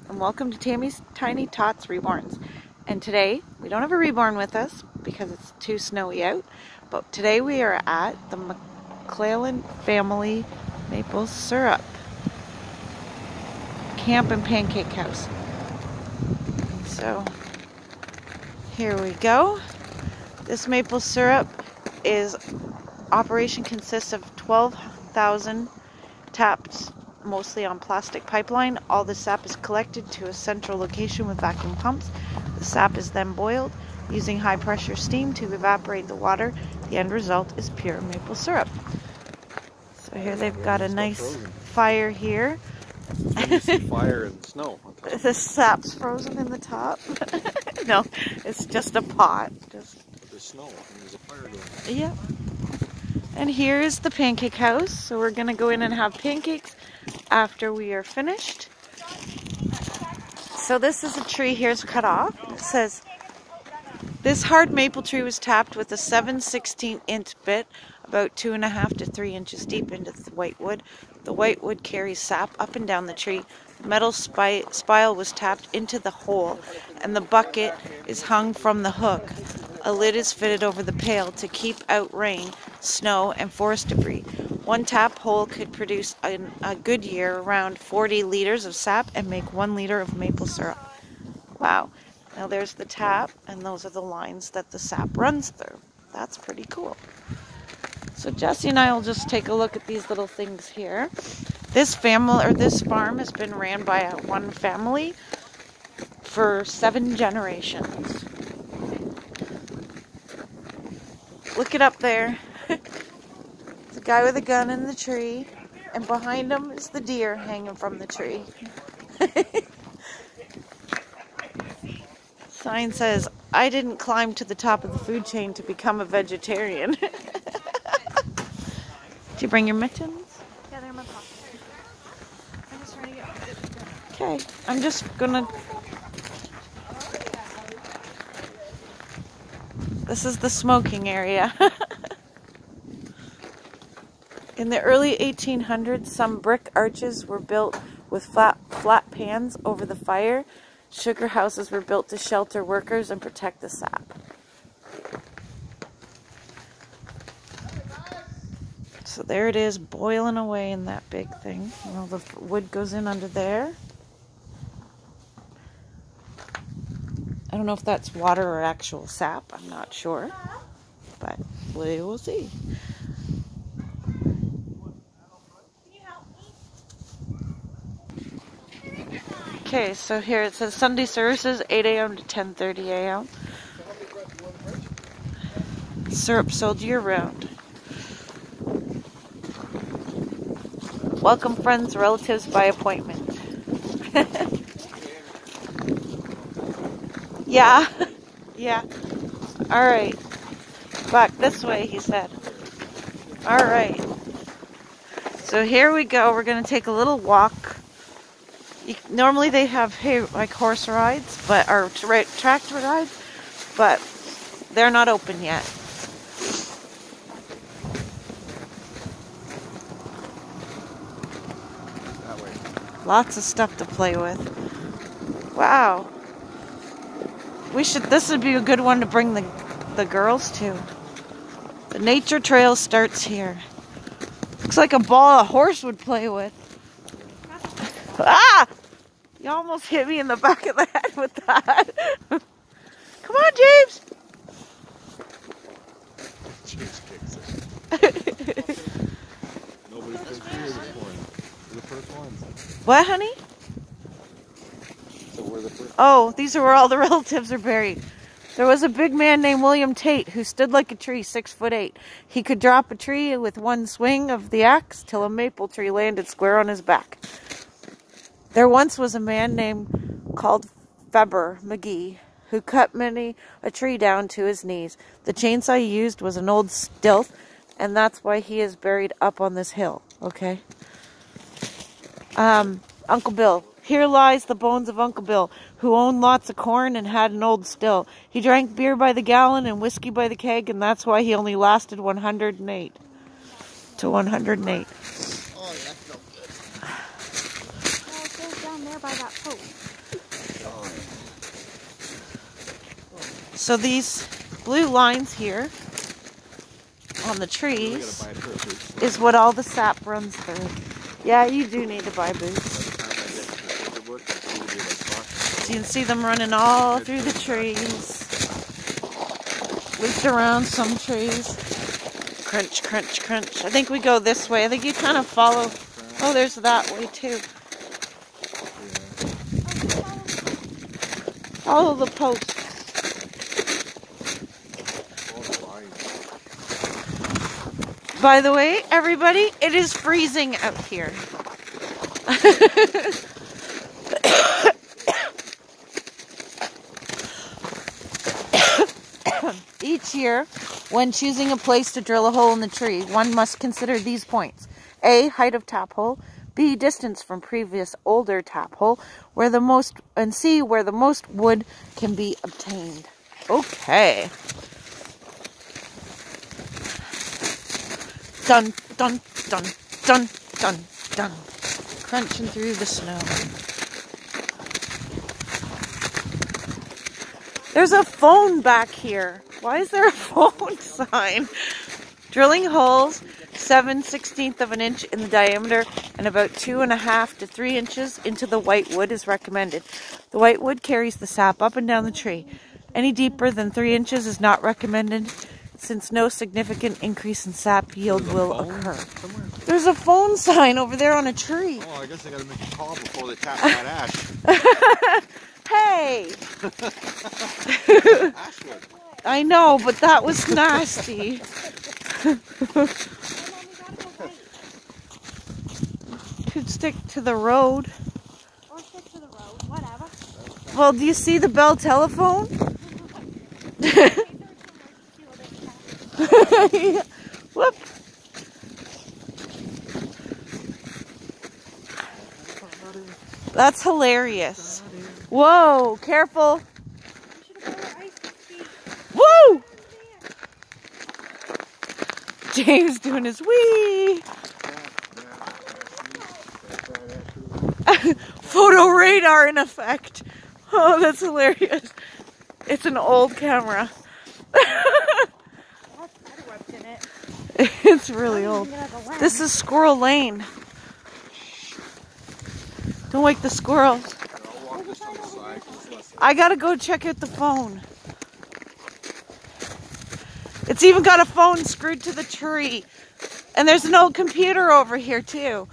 and welcome to Tammy's Tiny Tots Reborns. And today, we don't have a Reborn with us because it's too snowy out, but today we are at the McLachlan Family Maple Syrup Camp and Pancake House. So, here we go. This maple syrup operation consists of 12,000 taps, mostly on plastic pipeline. All the sap is collected to a central location with vacuum pumps. The sap is then boiled using high pressure steam to evaporate the water. The end result is pure maple syrup. So here they've got a nice fire here. Fire and snow. The sap's frozen in the top. No, it's just a pot. There's snow and there's a fire going. Yep. And here's the Pancake House. So we're gonna go in and have pancakes after we are finished. So this is a tree here's cut off. It says, this hard maple tree was tapped with a 7/16 inch bit, about 2.5 to 3 inches deep into the white wood. The white wood carries sap up and down the tree. The metal spile was tapped into the hole, and the bucket is hung from the hook. A lid is fitted over the pail to keep out rain, snow, and forest debris. One tap hole could produce a good year around 40 liters of sap and make 1 liter of maple syrup. Wow. Now there's the tap, and those are the lines that the sap runs through. That's pretty cool. So Jesse and I will just take a look at these little things here. This farm has been ran by one family for 7 generations. Look it up there. There's a guy with a gun in the tree, and behind him is the deer hanging from the tree. Sign says, I didn't climb to the top of the food chain to become a vegetarian. Did you bring your mittens? Yeah, they're in my pocket. I'm just trying to get. Okay, I'm just gonna. This is the smoking area. In the early 1800s, some brick arches were built with flat pans over the fire. Sugar houses were built to shelter workers and protect the sap. So there it is, boiling away in that big thing. And all the wood goes in under there. I don't know if that's water or actual sap. I'm not sure. But we will see. Okay, so here it says Sunday services 8 a.m. to 10:30 a.m. Syrup sold year-round. Welcome friends, relatives by appointment. Yeah, yeah. All right, back this way, he said. All right. So here we go. We're gonna take a little walk. Normally they have like horse rides, or tractor rides, but they're not open yet. That way. Lots of stuff to play with. Wow. This would be a good one to bring the girls to. The nature trail starts here. Looks like a ball a horse would play with. Ah! You almost hit me in the back of the head with that. Come on, James! James kicks it. Nobody's been here this morning. We're the first ones. What, honey? So we're the first. Oh, these are where all the relatives are buried. There was a big man named William Tate who stood like a tree, 6'8". He could drop a tree with one swing of the axe till a maple tree landed square on his back. There once was a man called Febber McGee who cut many a tree down to his knees. The chainsaw he used was an old stilt, and that's why he is buried up on this hill. Okay. Uncle Bill. Here lies the bones of Uncle Bill, who owned lots of corn and had an old still. He drank beer by the gallon and whiskey by the keg, and that's why he only lasted 108 to 108. Oh, that felt good. Oh, it goes down there by that post. So these blue lines here on the trees is what all the sap runs through. Yeah, you do need to buy boots. So you can see them running all through the trees. Looped around some trees. Crunch, crunch, crunch. I think we go this way. I think you kind of follow. Oh, there's that way too. Follow the posts. By the way, everybody, it is freezing out here. Each year, when choosing a place to drill a hole in the tree, one must consider these points. A, height of tap hole. B, distance from previous older tap hole. And C, where the most wood can be obtained. Okay. Dun, dun, dun, dun, dun, dun. Crunching through the snow. There's a phone back here. Why is there a phone sign? Drilling holes 7/16 of an inch in the diameter and about 2.5 to 3 inches into the white wood is recommended. The white wood carries the sap up and down the tree. Any deeper than 3 inches is not recommended, since no significant increase in sap yield will occur. There's a phone sign over there on a tree. Oh, I guess I gotta make a call before they tap that ash. Hey! Ashwood. I know, but that was nasty. Could stick to the road. Or stick to the road, whatever. Well, do you see the Bell telephone? Whoop. That's hilarious. Whoa, careful. Woo! James doing his wee. Photo radar in effect. Oh, that's hilarious. It's an old camera. It's really old. This is Squirrel Lane. Don't wake the squirrels. I gotta go check out the phone. It's even got a phone screwed to the tree. And there's an old computer over here too.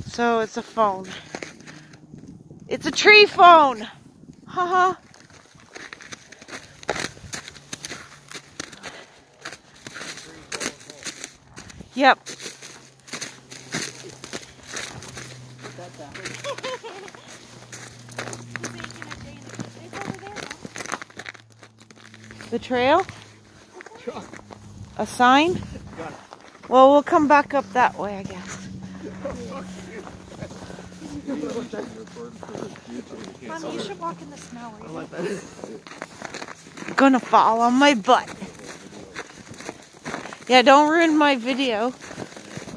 So it's a phone. It's a tree phone. Haha. Yep. The trail? A sign? Well, we'll come back up that way, I guess. Mommy, you should walk in the snow. Gonna fall on my butt. Yeah, don't ruin my video.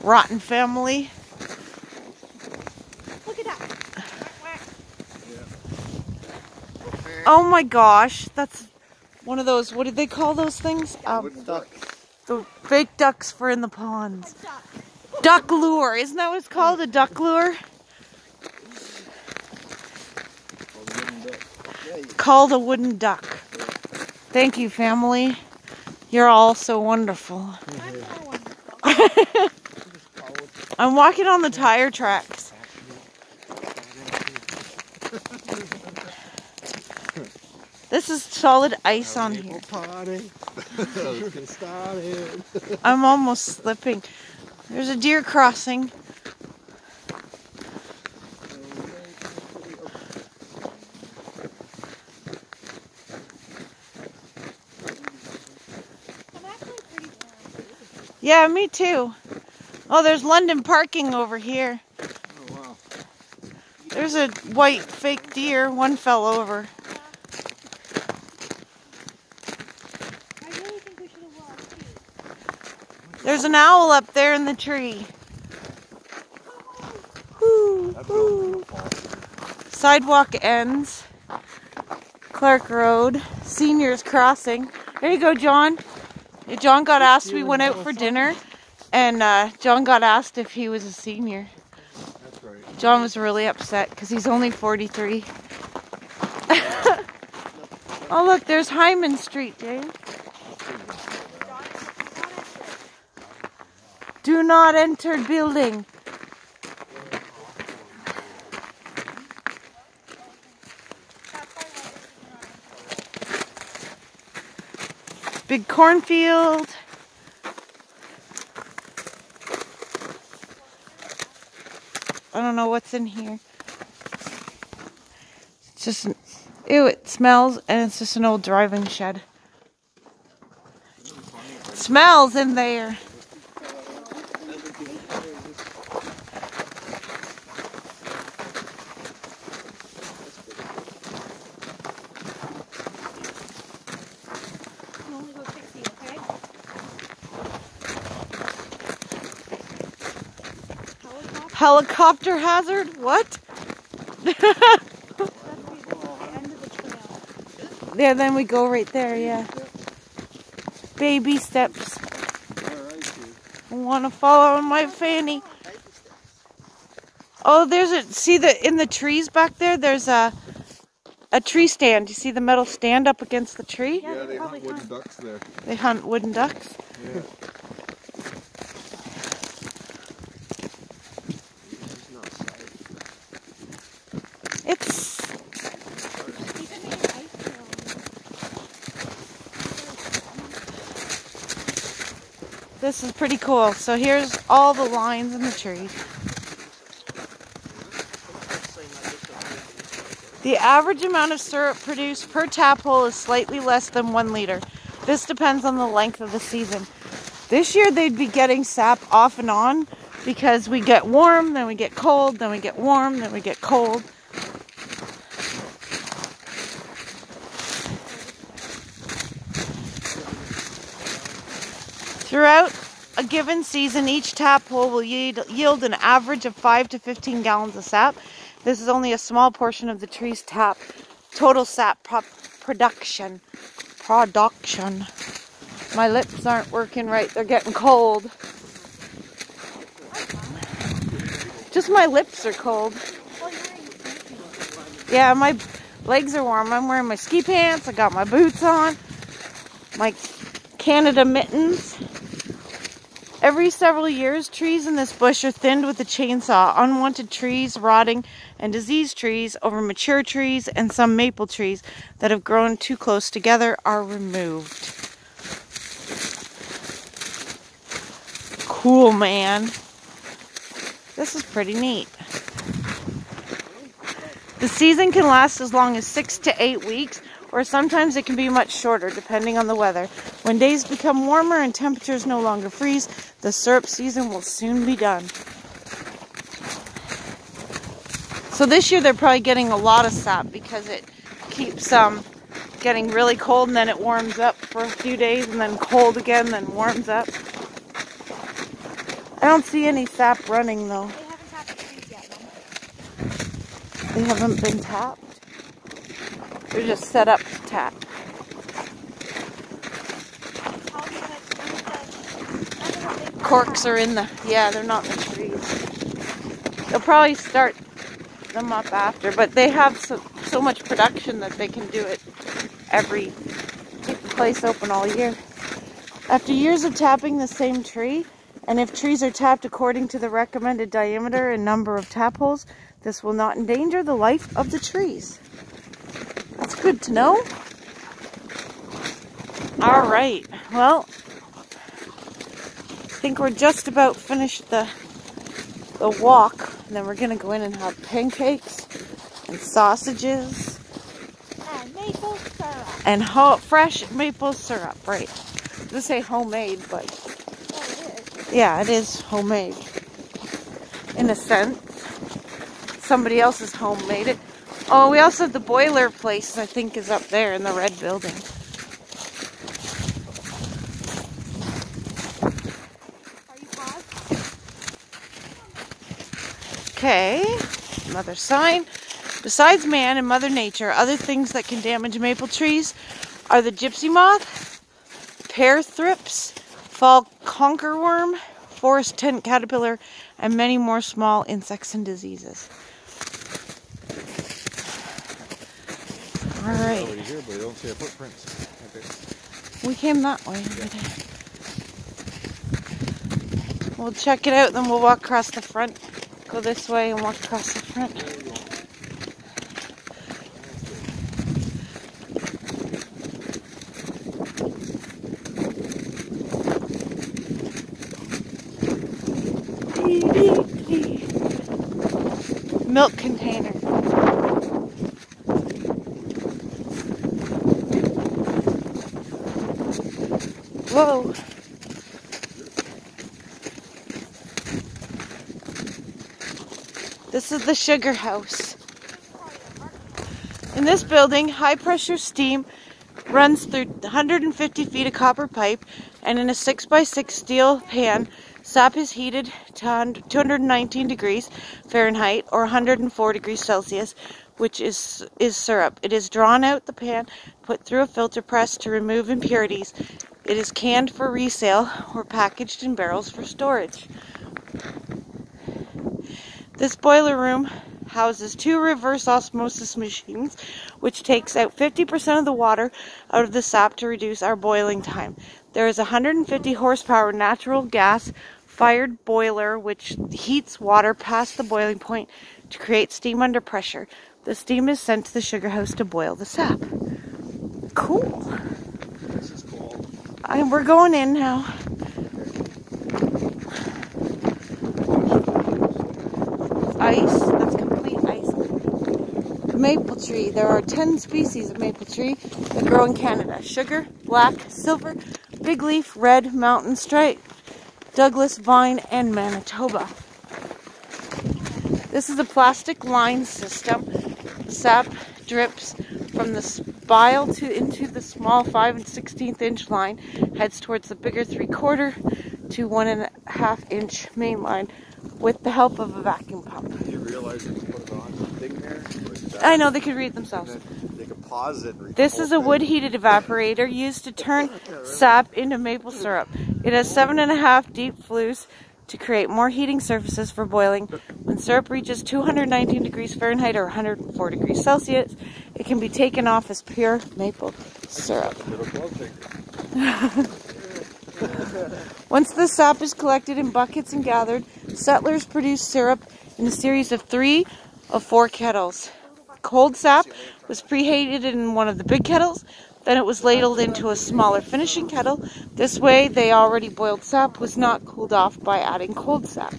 Rotten family. Look at that. Oh my gosh, that's one of those, what do they call those things? The fake ducks for in the ponds. Duck lure, isn't that what it's called? A duck lure? Called a wooden duck. Thank you, family. You're all so wonderful. I'm walking on the tire tracks. This is solid ice on here. I'm almost slipping. There's a deer crossing. Yeah, me too. Oh, there's London parking over here. Oh, wow. There's a white fake deer. One fell over. I really think we should have walked. There's an owl up there in the tree. Woo, woo. Sidewalk ends. Clark Road, Seniors Crossing. There you go, John. John got asked, we went out for dinner, and John got asked if he was a senior. That's right. John was really upset because he's only 43. Oh look, there's Hyman Street, Dave. Do not enter building. Big cornfield. I don't know what's in here. It's just, ew, it smells, and it's just an old driving shed. It smells in there. Helicopter hazard? What? Yeah, then we go right there, yeah. Baby steps. I want to follow my fanny. Oh, there's a, see in the trees back there, there's a tree stand. You see the metal stand up against the tree? Yeah, they hunt wooden ducks there. They hunt wooden ducks? Yeah. This is pretty cool. So here's all the lines in the tree. The average amount of syrup produced per tap hole is slightly less than 1 liter. This depends on the length of the season. This year they'd be getting sap off and on because we get warm, then we get cold, then we get warm, then we get cold. Throughout a given season, each tap hole will yield an average of 5 to 15 gallons of sap. This is only a small portion of the tree's total sap production. My lips aren't working right. They're getting cold. Just my lips are cold. Yeah, my legs are warm. I'm wearing my ski pants. I got my boots on. My Canada mittens. Every several years, trees in this bush are thinned with a chainsaw. Unwanted trees, rotting, and diseased trees over mature trees and some maple trees that have grown too close together are removed. Cool, man. This is pretty neat. The season can last as long as 6 to 8 weeks, or sometimes it can be much shorter, depending on the weather. When days become warmer and temperatures no longer freeze, the syrup season will soon be done. So this year they're probably getting a lot of sap because it keeps getting really cold and then it warms up for a few days and then cold again, then warms up. I don't see any sap running though. They haven't been tapped. They're just set up to tap. Corks are in the, yeah, they're not in the trees. They'll probably start them up after, but they have so much production that they can do it keep the place open all year. After years of tapping the same tree, and if trees are tapped according to the recommended diameter and number of tap holes, this will not endanger the life of the trees. That's good to know. All right, well, I think we're just about finished the walk, and then we're gonna go in and have pancakes and sausages And maple syrup. and fresh maple syrup. Right? They say homemade, but yeah, it is homemade in a sense. Somebody else's homemade it. Oh, we also have the boiler place, I think, is up there in the red building. Okay, another sign. Besides man and Mother Nature, other things that can damage maple trees are the gypsy moth, pear thrips, fall conkerworm, forest tent caterpillar, and many more small insects and diseases. All right. Already here, but I don't see our footprints. Okay. We came that way. We'll check it out, then we'll walk across the front. Go this way and walk across the front. Milk container. Whoa. This is the sugar house. In this building, high pressure steam runs through 150 feet of copper pipe, and in a 6x6 steel pan, sap is heated to 219 degrees Fahrenheit or 104 degrees Celsius, which is syrup. It is drawn out the pan, put through a filter press to remove impurities. It is canned for resale or packaged in barrels for storage. This boiler room houses 2 reverse osmosis machines, which takes out 50% of the water out of the sap to reduce our boiling time. There is a 150 horsepower natural gas fired boiler which heats water past the boiling point to create steam under pressure. The steam is sent to the sugar house to boil the sap. Cool. This is cool. And we're going in now. Ice, that's complete ice. The maple tree. There are 10 species of maple tree that grow in Canada. Sugar, black, silver, big leaf, red, mountain stripe, Douglas, vine, and Manitoba. This is a plastic line system. The sap drips from the spile into the small 5 1/16 inch line, heads towards the bigger 3/4 to 1.5 inch main line with the help of a vacuum pump. Did you realize that you put it on the thing there? I know, they could read themselves. They could pause it and read This the is whole a thing. wood-heated evaporator used to turn sap into maple syrup. It has 7.5 deep flues to create more heating surfaces for boiling. When syrup reaches 219 degrees Fahrenheit or 104 degrees Celsius, it can be taken off as pure maple syrup. Little glove finger. Once the sap is collected in buckets and gathered, settlers produce syrup in a series of 3 of 4 kettles. Cold sap was preheated in one of the big kettles, then it was ladled into a smaller finishing kettle. This way, the already boiled sap was not cooled off by adding cold sap.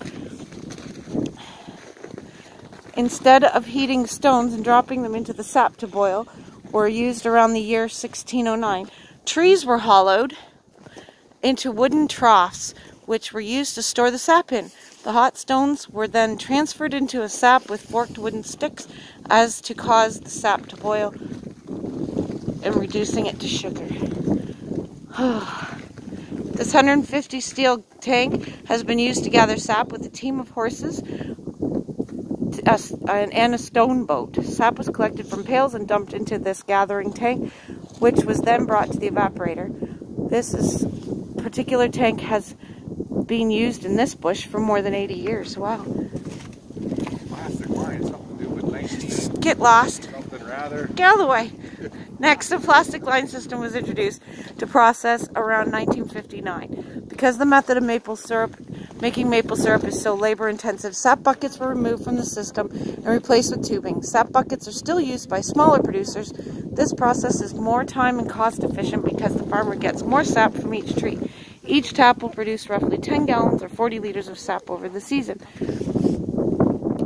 Instead of heating stones and dropping them into the sap to boil, were used around the year 1609. Trees were hollowed into wooden troughs, which were used to store the sap in. The hot stones were then transferred into a sap with forked wooden sticks as to cause the sap to boil and reducing it to sugar. This 150 steel tank has been used to gather sap with a team of horses and a stone boat. Sap was collected from pails and dumped into this gathering tank, which was then brought to the evaporator. This particular tank has been used in this bush for more than 80 years. Wow. Plastic line, something to do with 19. Get lost. Something rather. Get out of the way. Next, a plastic line system was introduced to process around 1959. Because the method of making maple syrup is so labor intensive, sap buckets were removed from the system and replaced with tubing. Sap buckets are still used by smaller producers. This process is more time and cost efficient because the farmer gets more sap from each tree. Each tap will produce roughly 10 gallons or 40 liters of sap over the season.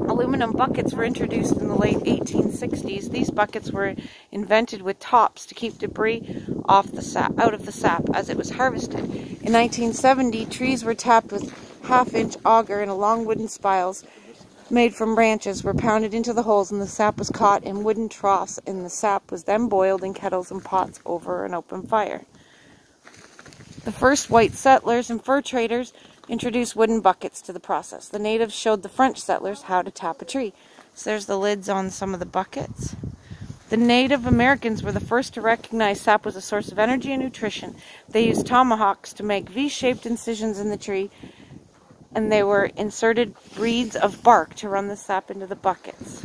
Aluminum buckets were introduced in the late 1860s. These buckets were invented with tops to keep debris out of the sap as it was harvested. In 1970, trees were tapped with half-inch auger and long wooden spiles made from branches were pounded into the holes, and the sap was caught in wooden troughs, and the sap was then boiled in kettles and pots over an open fire. The first white settlers and fur traders introduced wooden buckets to the process. The natives showed the French settlers how to tap a tree. So there's the lids on some of the buckets. The Native Americans were the first to recognize sap was a source of energy and nutrition. They used tomahawks to make V-shaped incisions in the tree, and they were inserted reeds of bark to run the sap into the buckets.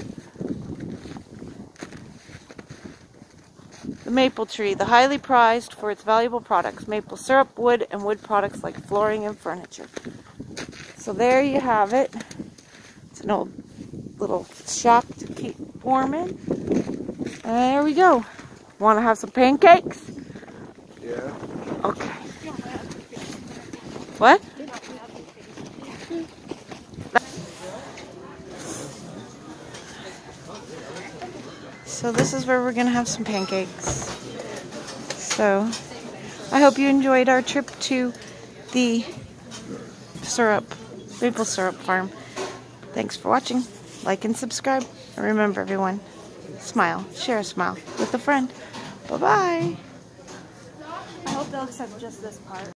The maple tree, the highly prized for its valuable products, maple syrup, wood, and wood products like flooring and furniture. So there you have it. It's an old little shack to keep warm in. And there we go. Want to have some pancakes? Yeah. Okay. What? So this is where we're going to have some pancakes. So I hope you enjoyed our trip to the maple syrup farm. Thanks for watching. Like and subscribe. And remember, everyone, smile. Share a smile with a friend. Bye-bye. I hope they'll accept just this part.